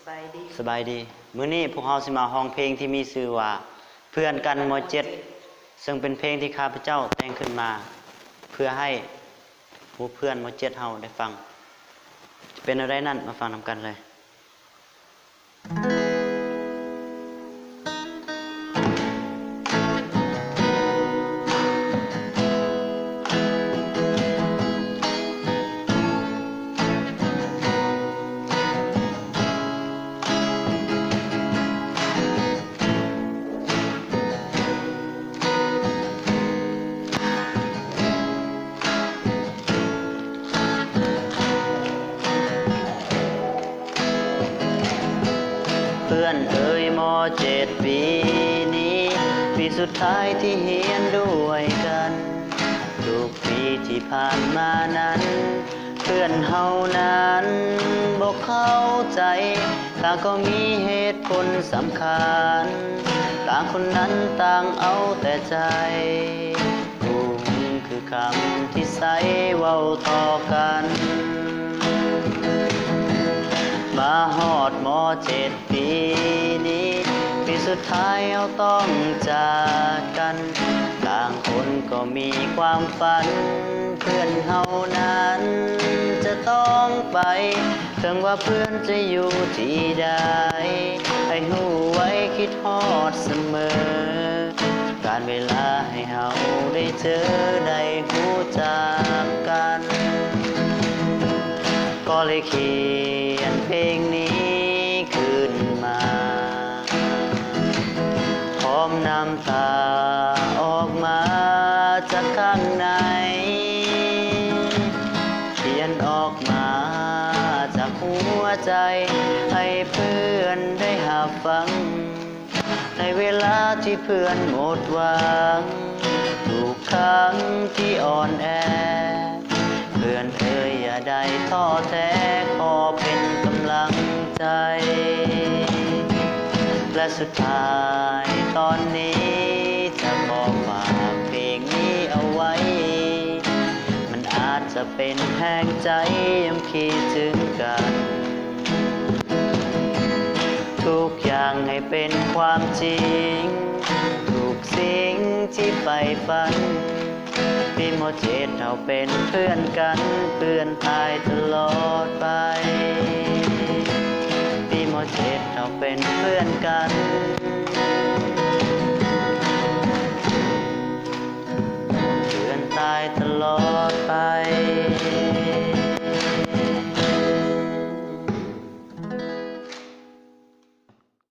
สบายดีมื้อนี้พวกเราสิมาร้องเพลงที่มีชื่อว่าเพื่อนกันม.7ซึ่งเป็นเพลงที่ข้าพเจ้าแต่งขึ้นมาเพื่อให้หมู่เพื่อนม.7เฮาได้ฟังจะเป็นอะไรนั้นมาฟังนำกันเลยเพื่อนเอ่ยม.7 ปีนี้ปีสุดท้ายที่เรียนด้วยกันทุกปีที่ผ่านมานั้นเพื่อนเฮานั้นบ่เข้าใจต่างก็มีเหตุผลสำคัญต่างคนนั้นต่างเอาแต่ใจพุ่งคือคำที่ใส่เว้าต่อกันมาฮอดม.7 ปีนี้ปีสุดท้ายเราต้องจากกันต่างคนก็มีความฝันเพื่อนเฮานั้นจะต้องไปถึงว่าเพื่อนจะอยู่ที่ใดให้ฮู้ไว้คิดฮอดเสมอการเวลาให้เฮาได้เจอได้ฮู้จักกันก็เลยเขียนเพลงนี้ขึ้นมาพร้อมน้ำตาออกมาจากข้างในเขียนออกมาจากหัวใจให้เพื่อนได้หับฟังในเวลาที่เพื่อนหมดหวังทุกครั้งที่อ่อนแอเพื่อนเอ่ยอย่าได้ท้อแท้ขอเป็นกำลังใจและสุดท้ายตอนนี้จะขอฝากเพลงนี้เอาไว้มันอาจจะเป็นแห่งใจยังคิดถึงกันทุกอย่างให้เป็นความจริงทุกสิ่งที่ใฝ่ฝันปีม.7เราเป็นเพื่อนกันเพื่อนตายตลอดไปปีม.7เราเป็นเพื่อนกัน